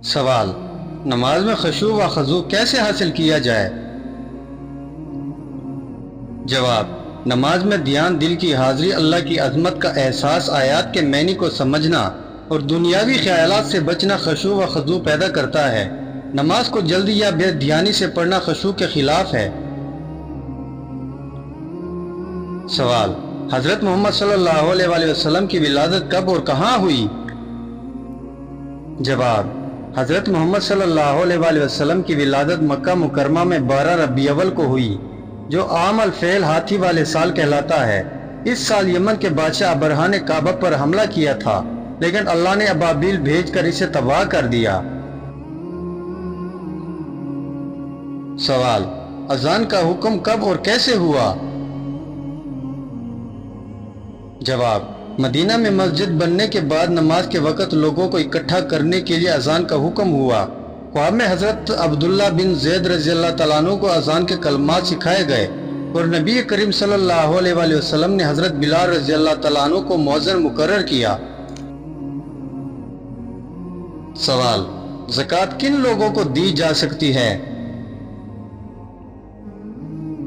सवाल, नमाज में खशू व खजू कैसे हासिल किया जाए? जवाब, नमाज में ध्यान, दिल की हाजिरी, अल्लाह की अजमत का एहसास, आयात के मैनी को समझना और दुनियावी ख्यालात से बचना खशू व खजू पैदा करता है। नमाज को जल्दी या बेध्यानी से पढ़ना खशू के खिलाफ है। सवाल, हजरत मोहम्मद सल्लल्लाहु अलैहि वसल्लम की विलादत कब और कहाँ हुई? जवाब, हजरत मोहम्मद सल्लल्लाहु अलैहि वसल्लम की विलादत मक्का मुकरमा में 12 रबी अव्वल को हुई, जो आम अल फैल हाथी वाले साल कहलाता है। इस साल यमन के बादशाह अबरहा ने काबा पर हमला किया था, लेकिन अल्लाह ने अबाबील भेजकर इसे तबाह कर दिया। सवाल, अजान का हुक्म कब और कैसे हुआ? जवाब, मदीना में मस्जिद बनने के बाद नमाज के वक़्त लोगों को इकट्ठा करने के लिए अजान का हुक्म हुआ। ख्वाब में हज़रत अब्दुल्ला बिन ज़ैद रज़ियल्लाहु तआला अन्हु को अजान के कलमात सिखाए गए और नबी करीम सल्लल्लाहु अलैहि वसल्लम ने हज़रत बिलाल रज़ियल्लाहु तआला अन्हु को मुअज्जिन मुकर्रर किया। सवाल, ज़कात किन लोगों को दी जा सकती है?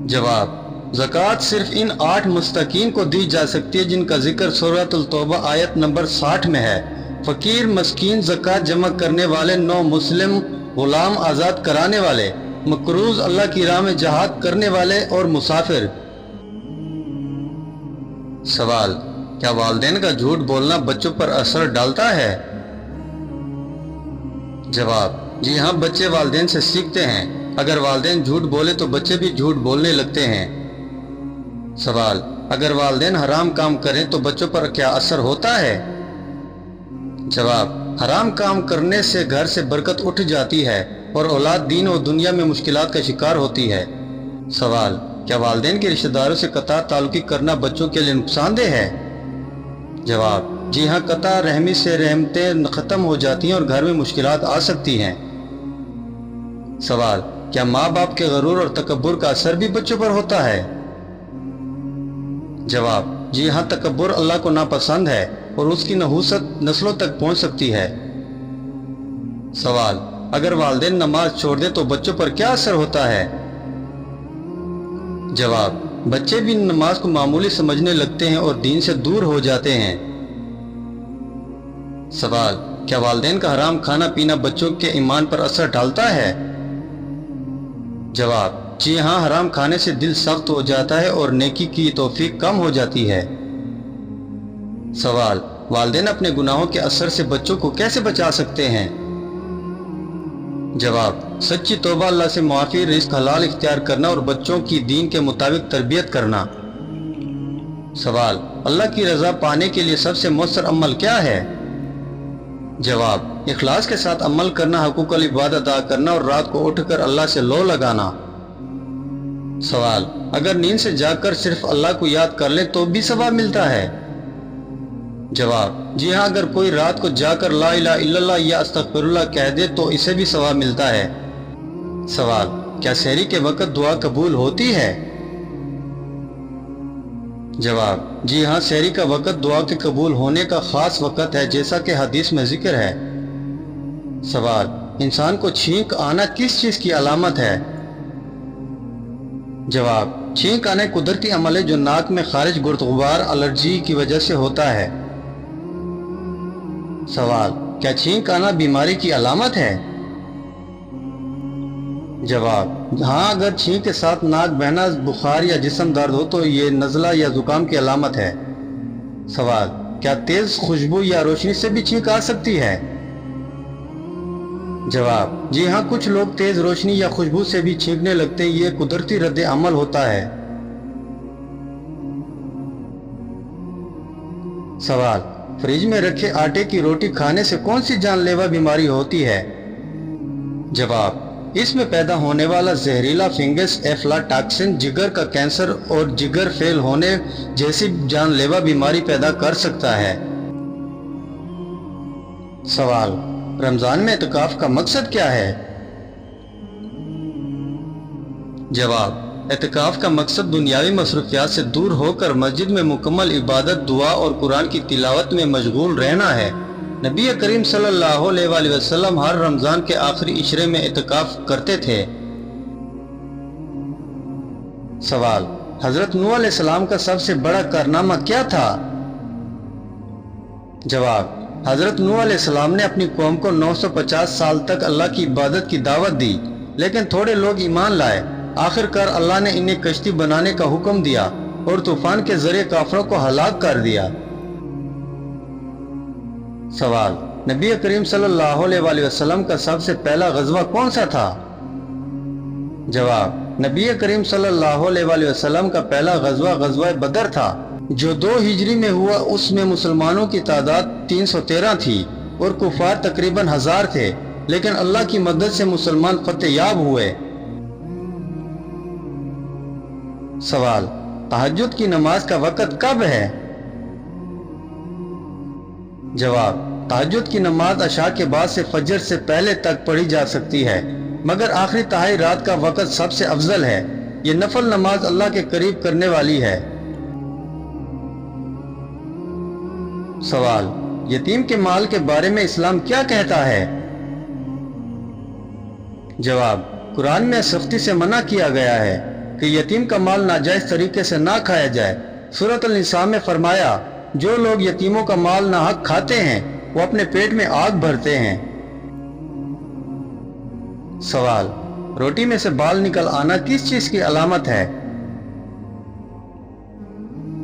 जवाब, ज़कात सिर्फ इन 8 मुस्तकीन को दी जा सकती है जिनका जिक्र सूरतुल तौबा आयत नंबर 60 में है। फ़कीर, मस्कीन, ज़कात जमा करने वाले, नौ मुस्लिम, गुलाम आज़ाद कराने वाले, मकरूज, अल्लाह की राह में जहाद करने वाले और मुसाफिर। सवाल, क्या वालिदैन का झूठ बोलना बच्चों पर असर डालता है? जवाब, जी हाँ, बच्चे वालिदैन से सीखते हैं। अगर वालिदैन झूठ बोले तो बच्चे भी झूठ बोलने लगते हैं। सवाल, अगर वालिदैन हराम काम करें तो बच्चों पर क्या असर होता है? जवाब, हराम काम करने से घर से बरकत उठ जाती है और औलाद दीन और दुनिया में मुश्किलात का शिकार होती है। सवाल, क्या वालिदैन के रिश्तेदारों से कता ताल्लुकी करना बच्चों के लिए नुकसानदेह है? जवाब, जी हाँ, कता रहमी से रहमतें ख़त्म हो जाती हैं और घर में मुश्किलात आ सकती हैं। सवाल, क्या माँ बाप के गरूर और तकब्बुर का असर भी बच्चों पर होता है? जवाब, जी हाँ, तकब्बुर अल्लाह को नापसंद है और उसकी नहूसत नस्लों तक पहुंच सकती है। सवाल, अगर वालिदैन नमाज छोड़ दें तो बच्चों पर क्या असर होता है? जवाब, बच्चे भी नमाज को मामूली समझने लगते हैं और दीन से दूर हो जाते हैं। सवाल, क्या वालिदैन का हराम खाना पीना बच्चों के ईमान पर असर डालता है? जवाब, जी हाँ, हराम खाने से दिल सख्त हो जाता है और नेकी की तौफीक कम हो जाती है। सवाल, वालिदैन अपने गुनाहों के असर से बच्चों को कैसे बचा सकते हैं? जवाब, सच्ची तौबा, अल्लाह से मुआफ़ी, रिज़्क़ हलाल इख्तियार करना और बच्चों की दीन के मुताबिक तरबियत करना। सवाल, अल्लाह की रज़ा पाने के लिए सबसे मौसर अमल क्या है? जवाब, इखलास के साथ अमल करना, हकूक़ुल इबादत अदा करना और रात को उठकर अल्लाह से लो लगाना। सवाल, अगर नींद से जागकर सिर्फ अल्लाह को याद कर ले तो भी सवाब मिलता है? जवाब, जी हाँ, अगर कोई रात को जाकर ला इलाहा इल्लल्लाह या अस्तगफिरुल्लाह कह दे तो इसे भी सवाब मिलता है। सवाल, क्या सहरी के वक़्त दुआ कबूल होती है? जवाब, जी हाँ, सहरी का वक़्त दुआ के कबूल होने का ख़ास वक़्त है, जैसा कि हदीस में जिक्र है। सवाल, इंसान को छींक आना किस चीज़ की अलामत है? जवाब, छींक आना कुदरती अमल है जो नाक में खारिज गुर्द-गुबार एलर्जी की वजह से होता है। सवाल, क्या छींक आना बीमारी की अलामत है? जवाब, हाँ, अगर छींक के साथ नाक बहना, बुखार या जिस्म दर्द हो तो ये नज़ला या जुकाम की अलामत है। सवाल, क्या तेज खुशबू या रोशनी से भी छींक आ सकती है? जवाब, जी हाँ, कुछ लोग तेज रोशनी या खुशबू से भी छींकने लगते हैं। ये कुदरती रद्द अमल होता है। सवाल, फ्रिज में रखे आटे की रोटी खाने से कौन सी जानलेवा बीमारी होती है? जवाब, इसमें पैदा होने वाला जहरीला फंगस एफ्लाटॉक्सिन जिगर का कैंसर और जिगर फेल होने जैसी जानलेवा बीमारी पैदा कर सकता है। सवाल, रमजान में इत्काफ का मकसद क्या है? जवाब, इत्काफ का मकसद दुनियावी मसरूफियात से दूर होकर मस्जिद में मुकम्मल इबादत, दुआ और कुरान की तिलावत में मशगूल रहना है। नबी करीम सल्लल्लाहु अलैहि वसल्लम हर रमजान के आखिरी इशरे में इत्काफ करते थे। सवाल, हजरत नूह अलैहिस्सलाम का सबसे बड़ा कारनामा क्या था? जवाब, हजरत नूह अलैहिस्सलाम ने अपनी कौम को 950 साल तक अल्लाह की इबादत की दावत दी, लेकिन थोड़े लोग ईमान लाए। आखिरकार अल्लाह ने इन्हें कश्ती बनाने का हुक्म दिया और तूफान के जरिए काफिरों को हलाक कर दिया। सवाल, नबी करीम सल्लल्लाहु अलैहि वसल्लम का सबसे पहला गज़वा कौन सा था? जवाब, नबी करीम सल्लल्लाहु अलैहि वसल्लम का पहला गज़वा गज़वा बदर था, जो 2 हिजरी में हुआ। उसमें मुसलमानों की तादाद 313 थी और कुफार तकरीबन 1000 थे, लेकिन अल्लाह की मदद से मुसलमान फतेहयाब हुए। सवाल, तहज्जुद की नमाज का वक़्त कब है? जवाब, तहज्जुद की नमाज अशा के बाद से फजर से पहले तक पढ़ी जा सकती है, मगर आखिरी तिहाई रात का वक़्त सबसे अफजल है। ये नफल नमाज अल्लाह के करीब करने वाली है। सवाल, यतीम के माल के बारे में इस्लाम क्या कहता है? जवाब, कुरान में सख्ती से मना किया गया है कि यतीम का माल नाजायज तरीके से ना खाया जाए। सूरत अल-निसा में फरमाया, जो लोग यतीमों का माल नाहक खाते हैं वो अपने पेट में आग भरते हैं। सवाल, रोटी में से बाल निकल आना किस चीज की अलामत है?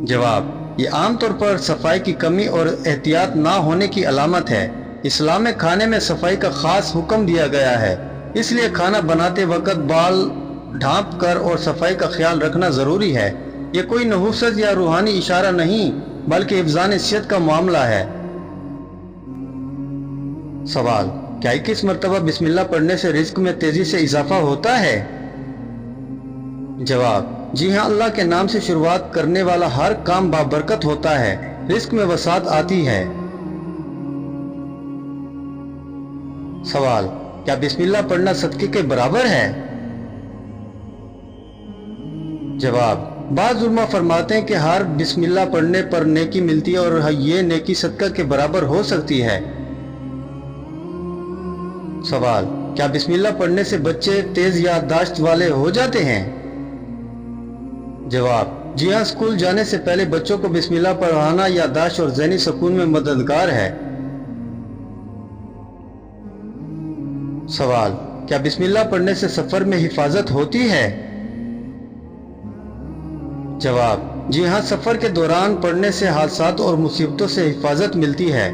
जवाब, ये आमतौर पर सफाई की कमी और एहतियात ना होने की अलामत है। इस्लाम में खाने में सफाई का खास हुक्म दिया गया है, इसलिए खाना बनाते वक्त बाल ढांप कर और सफाई का ख्याल रखना जरूरी है। ये कोई नहुसत या रूहानी इशारा नहीं, बल्कि हिफ्ज़ान सिहत का मामला है। सवाल, क्या 21 मरतबा बिस्मिल्लाह पढ़ने से रिज्क में तेजी से इजाफा होता है? जवाब, जी हाँ, अल्लाह के नाम से शुरुआत करने वाला हर काम बाबरकत होता है, रिज्क में वसात आती है। सवाल, क्या बिस्मिल्लाह पढ़ना सदके के बराबर है? जवाब, बाज़ उलमा फरमाते हैं कि हर बिस्मिल्लाह पढ़ने पर नेकी मिलती है और ये नेकी सदका के बराबर हो सकती है। सवाल, क्या बिस्मिल्लाह पढ़ने से बच्चे तेज याददाश्त वाले हो जाते हैं? जवाब, जी हाँ, स्कूल जाने से पहले बच्चों को बिस्मिल्लाह पढ़ाना याददाश्त और ज़हनी सुकून में मददगार है। सवाल, क्या बिस्मिल्लाह पढ़ने से सफर में हिफाजत होती है? जवाब, जी हाँ, सफर के दौरान पढ़ने से हादसात और मुसीबतों से हिफाजत मिलती है।